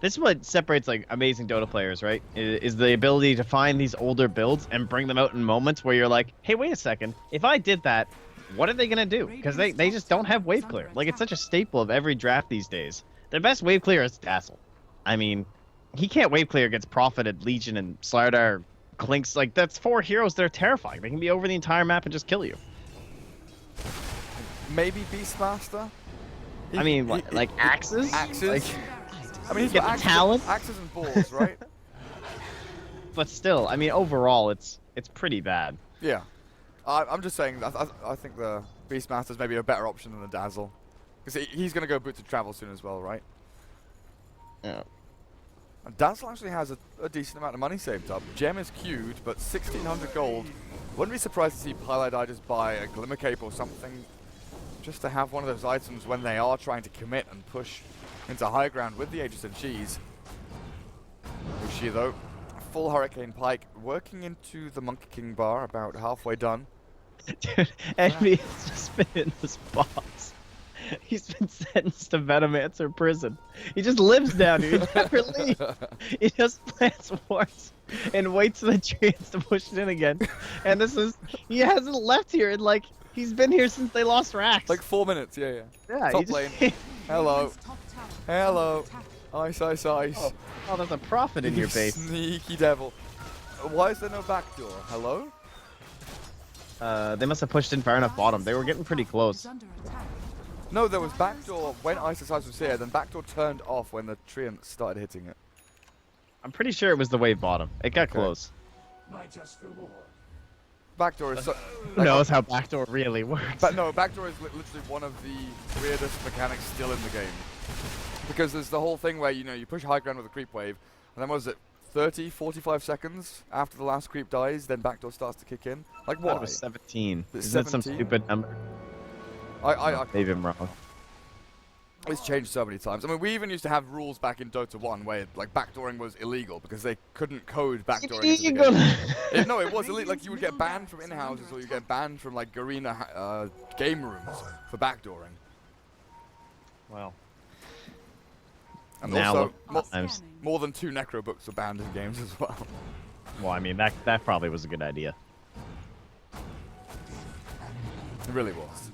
this is what separates like amazing Dota players, right? Is the ability to find these older builds and bring them out in moments where you're like, hey, wait a second. If I did that, what are they going to do? Because they just don't have wave clear. Like, it's such a staple of every draft these days. Their best wave clear is Dazzle. I mean, he can't wave clear against Prophet and Legion and Slardar, Clinks. Like, that's 4 heroes that are terrifying. They can be over the entire map and just kill you. Maybe Beastmaster? I mean, like axes? Axes? Like, I mean, he's get got the talent. Axes and balls, right? But still, I mean, overall, it's pretty bad. Yeah. I'm just saying, I think the Beastmaster's maybe a better option than the Dazzle. Because he's going to go Boots of Travel soon as well, right? Yeah. And Dazzle actually has a decent amount of money saved up. Gem is queued, but 1,600 gold. Wouldn't be surprised to see Pieliedie just buy a Glimmer Cape or something, just to have one of those items when they are trying to commit and push into high ground with the Aegis and Cheese. Ushi, though, full Hurricane Pike, working into the Monkey King bar, about halfway done. Dude, Envy has just been in this box. He's been sentenced to Venomancer prison. He just lives down here. He never leaves. He just plants wards and waits for the chance to push it in again. And he hasn't left here in like, he's been here since they lost Rax. Like 4 minutes, yeah. Yeah, Top lane. Hello. Hello. Ice. Oh, there's a Prophet in your base. Sneaky devil. Why is there no backdoor? Hello? They must have pushed in far enough bottom. They were getting pretty close. No, there was backdoor when Ice was here, then backdoor turned off when the Treant started hitting it. I'm pretty sure it was the wave bottom. It got close. Backdoor is so... Who knows how backdoor really works? But no, backdoor is literally one of the weirdest mechanics still in the game. Because there's the whole thing where, you know, you push high ground with a creep wave, and then what was it, 30, 45 seconds after the last creep dies, then backdoor starts to kick in? Like what? It was 17. It's Isn't that some 17? stupid number? Maybe I'm wrong. It's changed so many times. I mean, we even used to have rules back in Dota 1 where, like, backdooring was illegal because they couldn't code backdooring into the game. No, it was illegal. Like, you would get banned from in-houses or you get banned from, like, Garena game rooms for backdooring. Well. And Now also, more than 2 Necro books are banned in games as well. Well, I mean, that probably was a good idea. It really was.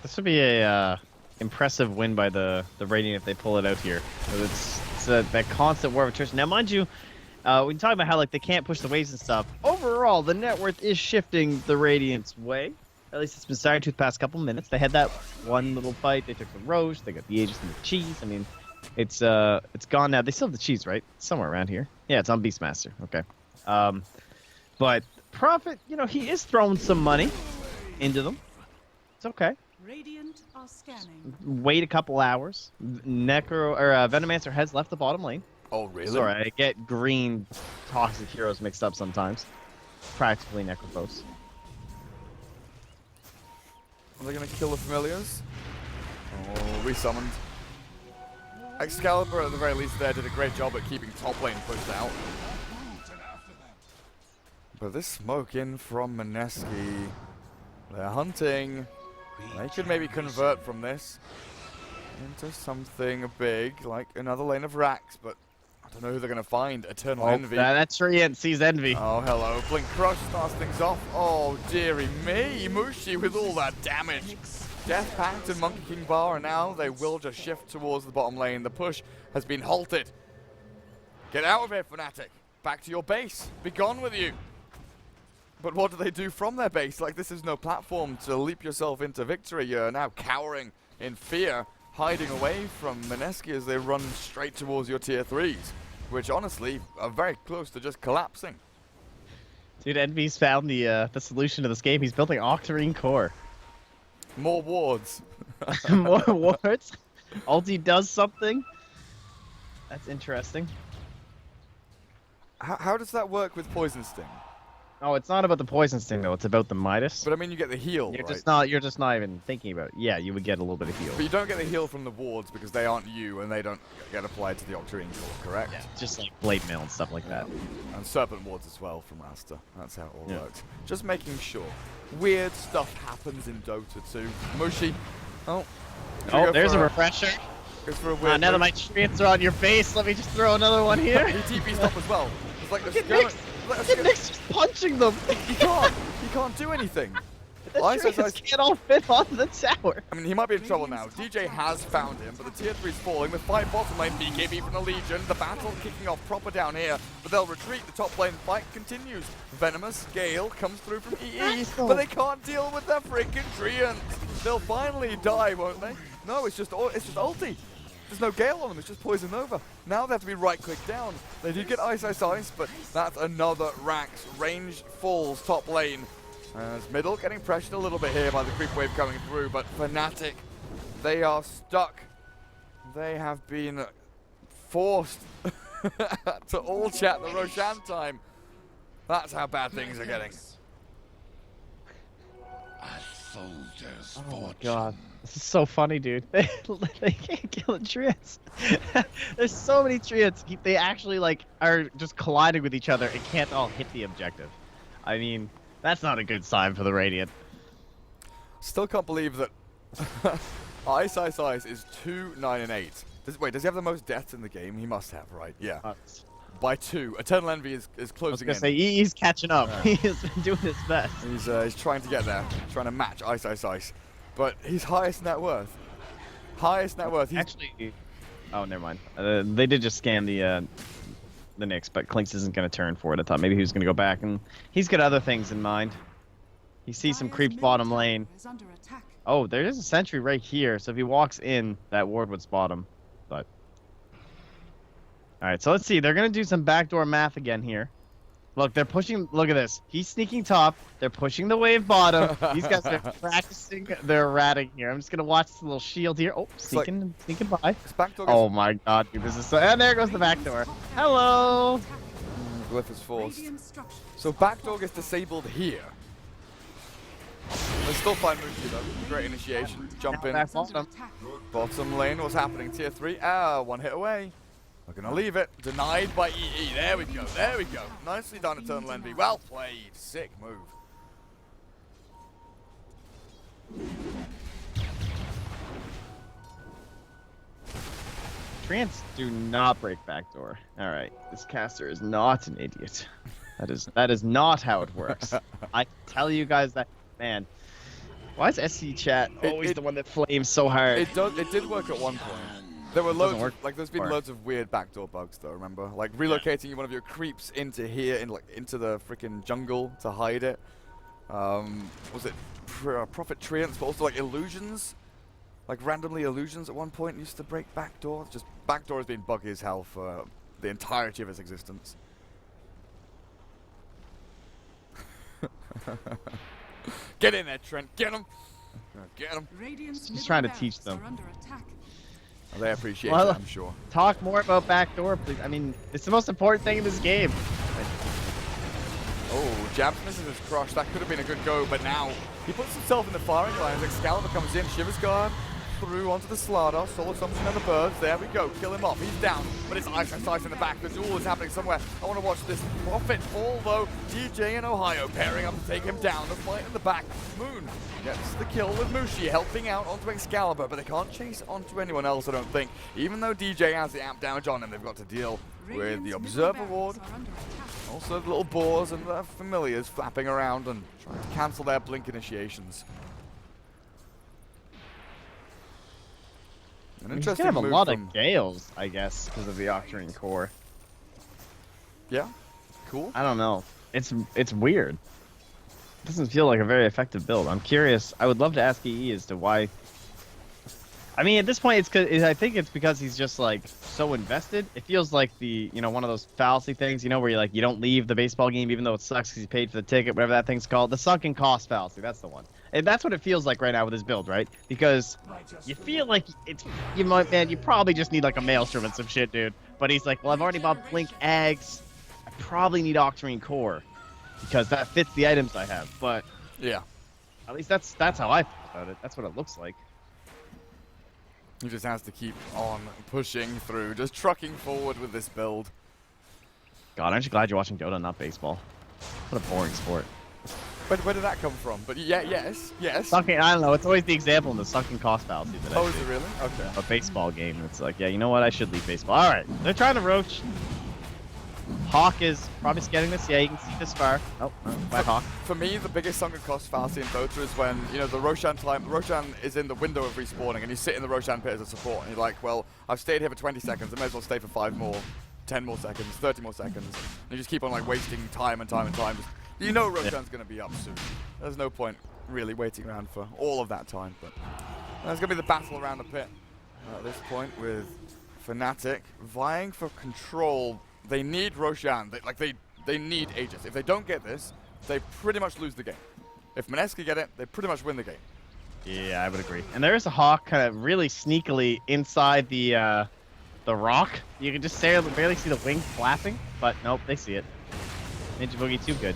This would be a impressive win by the Radiant if they pull it out here. It's that constant war of attrition. Now, mind you, we talk about how like they can't push the waves and stuff. Overall, the net worth is shifting the Radiant's way. At least it's been starting to the past couple minutes. They had that one little fight. They took the Roche. They got the Aegis and the Cheese. I mean, it's gone now. They still have the Cheese, right? Somewhere around here. Yeah, it's on Beastmaster. Okay. But Prophet, you know, he is throwing some money into them. It's okay. Radiant are scanning. Wait a couple hours. Venomancer has left the bottom lane. Oh, really? Sorry, I get green toxic heroes mixed up sometimes. Practically Necrophos. Are they going to kill the familiars? Oh, resummoned. Excalibur, at the very least, there did a great job at keeping top lane pushed out. But this smoke in from Mineski. They're hunting. They could maybe convert from this into something big, like another lane of racks, but I don't know who they're going to find. Eternal Envy. That's Treant sees Envy. Oh, hello. Blink Crush starts things off. Oh, dearie me. Mushi with all that damage. Death Pact and Monkey King Bar, and now they will just shift towards the bottom lane. The push has been halted. Get out of here, Fnatic. Back to your base. Be gone with you. But what do they do from their base? Like, this is no platform to leap yourself into victory. You're now cowering in fear, hiding away from Mineski as they run straight towards your tier 3s, which honestly are very close to just collapsing. Dude, Envy's found the solution to this game. He's building Octarine Core. More wards. More wards. Ulti does something. That's interesting. How does that work with Poison Sting? Oh, it's not about the poison sting though. It's about the Midas. But I mean, you get the heal, You're right? just not even thinking about it. Yeah, you would get a little bit of heal. But you don't get the heal from the wards because they aren't you and they don't get applied to the Octarine Core, correct? Yeah, just like Blade Mail and stuff like that. And Serpent wards as well from Master. That's how it all Yeah. works. Just making sure. Weird stuff happens in Dota 2. Mushi. Oh. Oh, there's a refresher. Goes for a weird Now that move. my treants are on your face, let me just throw another one here. He TP'd up as well. It's like Look at Nick's just punching them. He can't do anything. The treants can't all fit onto the tower. I mean, he might be in trouble now. DJ has found him, but the tier 3's falling with 5 bottom lane BKB from the Legion. The battle kicking off proper down here, but they'll retreat. The top lane fight continues. Venomous Gale comes through from EE, but they can't deal with their freaking treants. They'll finally die, won't they? No, it's just ulti. There's no Gale on them, it's just Poison Nova. Now they have to be right-click down. They do get Ice, but that's another Rax. Range falls top lane. As middle getting pressured a little bit here by the creep wave coming through, but Fnatic, they are stuck. They have been forced to all chat the Roshan time. That's how bad things are getting. Oh my god. This is so funny, dude. They can't kill the treants. There's so many treants. They actually like are just colliding with each other and can't all hit the objective. I mean, that's not a good sign for the Radiant. Still can't believe that Ice is 2, 9, and 8. Wait, does he have the most deaths in the game? He must have, right? Yeah. By 2. Eternal Envy is closing in. I was gonna say, he's catching up. He has been doing his best. He's trying to get there, trying to match Ice. But he's highest net worth. Highest net worth. He's Actually, oh, never mind. They did just scan the Nyx, but Clinks isn't going to turn for it. I thought maybe he was going to go back, and he's got other things in mind. He sees some creeps bottom lane. Oh, there is a sentry right here, so if he walks in, that ward would spot him. But all right, so let's see. They're going to do some backdoor math again here. Look, they're pushing. Look at this. He's sneaking top. They're pushing the wave bottom. These guys are practicing their ratting here. I'm just gonna watch this little shield here. Oh, sneaking by. Oh my god, dude, this is so. And there goes the back door. Hello. Glyph is forced. So backdoor gets disabled here. They still find Mushi though. Great initiation. Jump in. Bottom lane. What's happening? Tier 3. One hit away. We're going to leave it. Denied by EE. There we go. There we go. Nicely done, Eternal Envy. Well played. Sick move. Treants do not break backdoor. All right, this caster is not an idiot. That is not how it works. I tell you guys that, man. Why is SC chat always the one that flames so hard? It did work at one point. There were loads, there's been loads of weird backdoor bugs though, remember? Like relocating one of your creeps into here, into the freaking jungle to hide it. Was it Prophet Treants, but also like illusions? Like randomly illusions at one point used to break backdoor. Just backdoor has been buggy as hell for the entirety of its existence. Get in there, Trent. Get him. Get him. Just trying to teach them. They appreciate it, I'm sure. Talk more about backdoor, please. I mean, it's the most important thing in this game. Oh, Jabs misses his crush. That could have been a good go, but now he puts himself in the firing line as Excalibur comes in. Shivers guard through onto the Slardar. Soul Assumption and the birds. There we go. Kill him off. He's down, but it's Ice in the back. The duel is happening somewhere. I want to watch this Prophet fall, though. DJ and Ohio pairing up to take him down. The fight in the back. Moon gets the kill with Mushi, helping out onto Excalibur, but they can't chase onto anyone else, I don't think. Even though DJ has the amp damage on him, they've got to deal with the Observer Ward. Also the little boars and the familiars flapping around and trying to cancel their blink initiations. An He's interesting gonna have a move lot from... of Gales, I guess, because of the Octarine core. Yeah, cool. I don't know. It's weird. It doesn't feel like a very effective build. I'm curious. I would love to ask EE as to why. I mean, at this point, I think it's because he's just like so invested. It feels like one of those fallacy things, where you don't leave the baseball game even though it sucks because you paid for the ticket, whatever that thing's called. The sunken cost fallacy. That's the one. And that's what it feels like right now with his build, right? Because you feel like you probably just need like a maelstrom and some shit, dude. But he's like, well, I've already bought Blink Eggs. I probably need Octarine Core because that fits the items I have. But yeah, at least that's how I feel about it. That's what it looks like. He just has to keep on pushing through, just trucking forward with this build. God, aren't you glad you're watching Dota, not baseball? What a boring sport. Where did that come from? But yeah, yes. Sunken, I don't know. It's always the example in the sunken cost fallacy that I Oh, is see. it really? Okay. A baseball game. It's like, yeah, you know what? I should leave baseball. All right, they're trying to roach. Hawk is probably getting this. Yeah, you can see this far. Oh, by Hawk. For me, the biggest sunken cost fallacy in Dota is when, the Roshan is in the window of respawning and you sit in the Roshan pit as a support and you're like, well, I've stayed here for 20 seconds, I may as well stay for 5 more, 10 more seconds, 30 more seconds. And you just keep on wasting time and time and time. Roshan's going to be up soon. There's no point really waiting around for all of that time, but there's going to be the battle around the pit at this point with Fnatic vying for control. They need Roshan. They need Aegis. If they don't get this, they pretty much lose the game. If Mineski get it, they pretty much win the game. Yeah, I would agree. And there is a Hawk kind of really sneakily inside the rock. You can just barely see the wing flapping, but nope, they see it. Ninja Boogie too good.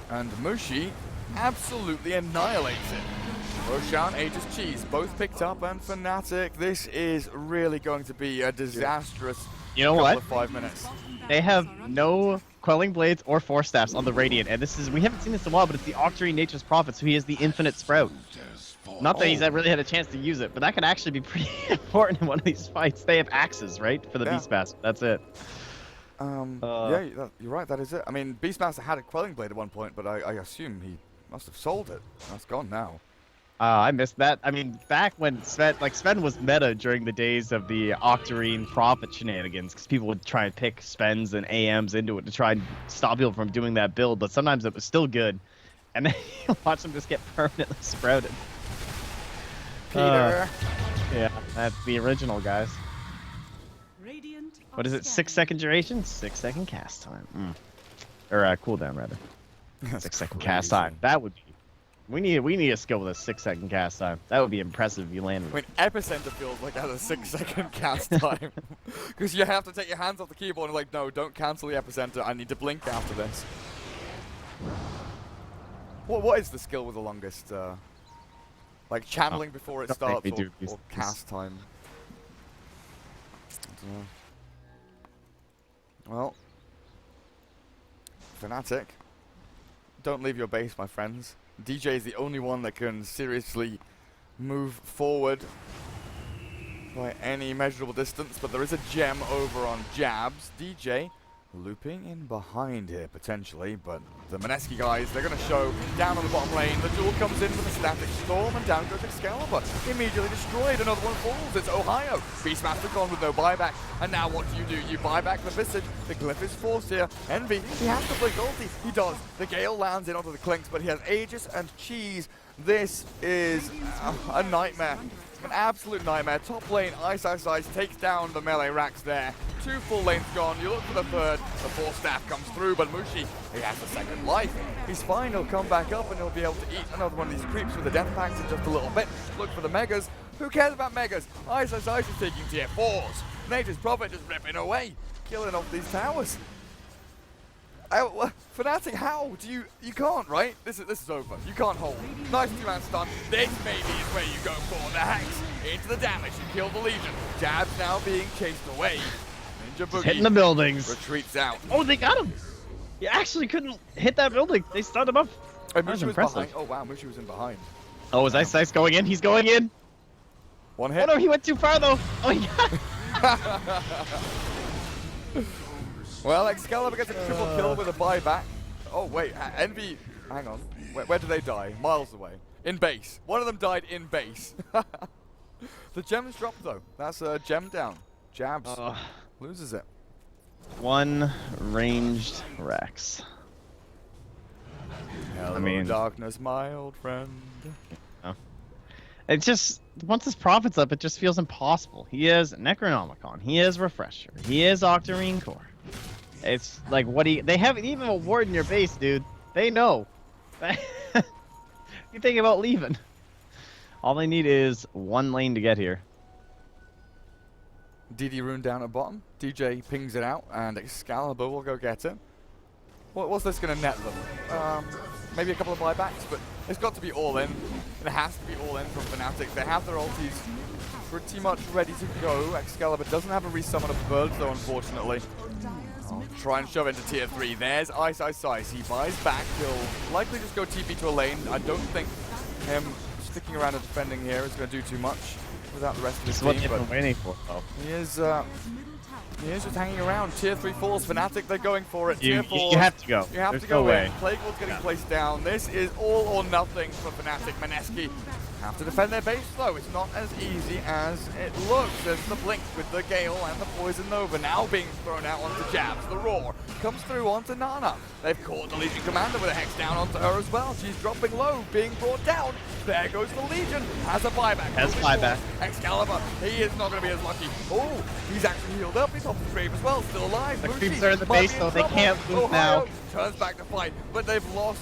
And Mushi absolutely annihilates it. Roshan, Aegis, Cheese, both picked up, and Fnatic, this is really going to be a disastrous couple of 5 minutes. They have no Quelling Blades or Force Staffs on the Radiant, and we haven't seen this in a while, but it's the Octarine Nature's Prophet, so he has the Infinite Sprout. Not that he's really had a chance to use it, but that could actually be pretty important in one of these fights. They have axes, right, for the Beastmaster. That's it. Yeah, you're right, that is it. I mean, Beastmaster had a Quelling Blade at one point, but I assume he must have sold it. That's gone now. I missed that. I mean, back when Sven was meta during the days of the Octarine Prophet shenanigans, because people would try and pick Svens and AMs into it to try and stop people from doing that build, but sometimes it was still good. And then you watch them just get permanently sprouted. Peter. Yeah, that's the original, guys. What is it? 6-second duration? 6-second cast time. Or cooldown, rather. 6-second cast time. That would be. We need a skill with a 6-second cast time. That would be impressive if you landed. I mean, Epicenter feels like it has a 6-second cast time. Because you have to take your hands off the keyboard and like, no, don't cancel the Epicenter. I need to blink after this. What is the skill with the longest, like channeling before it starts or cast time? I don't know. Well, Fnatic, don't leave your base, my friends. DJ is the only one that can seriously move forward by any measurable distance, but there is a gem over on Jabs. DJ looping in behind here, potentially, but the Mineski guys, they're going to show down on the bottom lane. The duel comes in with a static storm, and down goes Excalibur. Immediately destroyed, another one falls. It's Ohio. Beastmaster gone with no buyback, and now what do? You buy back the Visage. The Glyph is forced here. Envy, he has to blink ulti. He does. The Gale lands in onto the Clinks, but he has Aegis and Cheese. This is a nightmare. An absolute nightmare. Top lane, Ice takes down the melee racks there. 2 full lanes gone. You look for the third. The Force Staff comes through, but Mushi, he has a second life. He's fine. He'll come back up and he'll be able to eat another one of these creeps with the Death Packs in just a little bit. Look for the Megas. Who cares about Megas? Ice is taking tier 4s. Nature's Prophet just ripping away, killing off these towers. Fnatic, how do you can't, right? This is over. You can't hold. Nice 2-man stun. This maybe is where you go for the Hex into the damage and kill the Legion. Jabs now being chased away. Ninja Boogie Hitting the buildings. retreats out. Oh, they got him. He actually couldn't hit that building. They stunned him up. And That was Mushi was impressive. behind. Oh wow, Mushi was in behind. Oh, is Ice going in? He's going in. One Oh hit. no, he went too far though. Oh yeah. Well, Excalibur gets a triple kill with a buyback. Oh wait, Envy. Hang on. Where did they die? Miles away. In base. One of them died in base. The gems dropped though. That's a gem down. Jabs loses it. One ranged Rex. Hello, mean- darkness, my old friend. It's just once his profit's up, it just feels impossible. He is Necronomicon. He is Refresher. He is Octarine Core. It's like they haven't even a ward in your base, dude. They know. You think about leaving. All they need is one lane to get here. DD rune down at bottom. DJ pings it out, and Excalibur will go get it. What's this going to net them? Maybe a couple of buybacks, but it's got to be all in. It has to be all in from Fnatic. They have their ultis pretty much ready to go. Excalibur doesn't have a resummon of birds, though, unfortunately. I'll try and shove into tier 3. There's Ice. He buys back. He'll likely just go TP to a lane. I don't think him sticking around and defending here is going to do too much without the rest of his This is what team. they've But been waiting for, though. he is just hanging around. Tier 3 falls. Fnatic, they're going for it. Tier 4. You have to go. You have There's to go no way. in. Plague Ward's getting placed down. This is all or nothing for Fnatic. Mineski have to defend their base though. It's not as easy as it looks. There's the blink with the Gale and the Poison Nova now being thrown out onto Jabs. The Roar comes through onto Nana. They've caught the Legion Commander with a Hex down onto her as well. She's dropping low, being brought down. There goes the Legion. Has a buyback. Has buyback. Excalibur, he is not going to be as lucky. Oh, he's actually healed up. He's off the grave as well. Still alive. The Mushi creeps are in the might base be though. They trouble. can't lose Ohio now. turns back to fight, but they've lost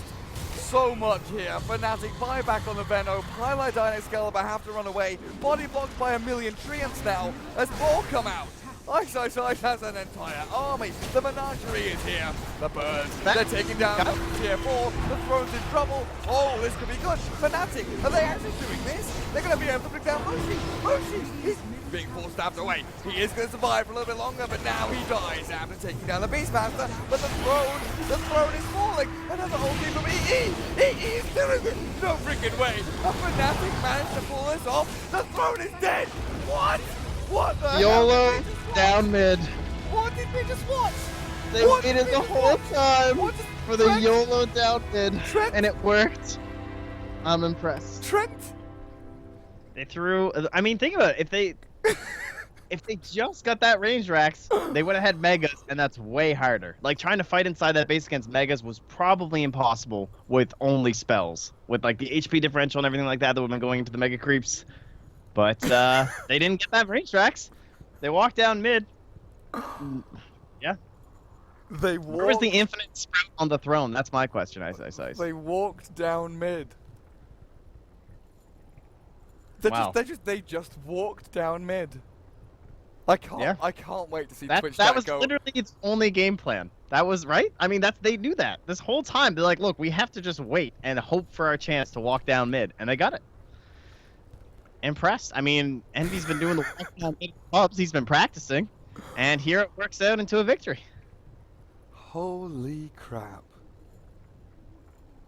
so much here. Fnatic buyback on the Veno. Highlight and Excalibur have to run away. Body blocked by a million treants now as more come out. Ice has an entire army. The menagerie is here. The birds, they're taking down tier 4. The throne's in trouble. Oh, this could be good. Fnatic, are they actually doing this? They're going to be able to bring down Mushi. He's being force stabbed away. He is going to survive for a little bit longer, but now he dies after taking down the Beastmaster. But the throne is falling. Another ulti from EE. EE is doing it. No freaking way. A Fnatic managed to pull this off. The throne is dead. What? What the YOLO hell? down mid. What did we just watch? They What waited did the we whole watch? time What did for the Trent- YOLO down mid, Trent- and it worked. I'm impressed. Trent? They threw. I mean, think about it. If they just got that range Rax, they would have had Megas, and that's way harder. Like trying to fight inside that base against Megas was probably impossible with only spells, with like the HP differential and everything like that that would have been going into the Mega Creeps. But they didn't get that range Rax. They walked down mid. Yeah. They Where was walked. the infinite sprout on the throne? That's my question. I. They walked down mid. Wow. They just walked down mid. I can't wait to see That Twitch that chat was go. literally its only game plan. That was right. I mean, they knew that this whole time. They're like, look, we have to just wait and hope for our chance to walk down mid, and they got it. Impressed. I mean, Envy's been doing the walk down mid pubs. He's been practicing, and here it works out into a victory. Holy crap.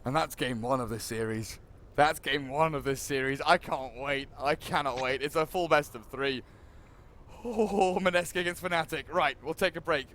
And that's game 1 of this series. That's game 1 of this series. I can't wait. I cannot wait. It's a full best of 3. Oh, Mineski against Fnatic. Right, we'll take a break.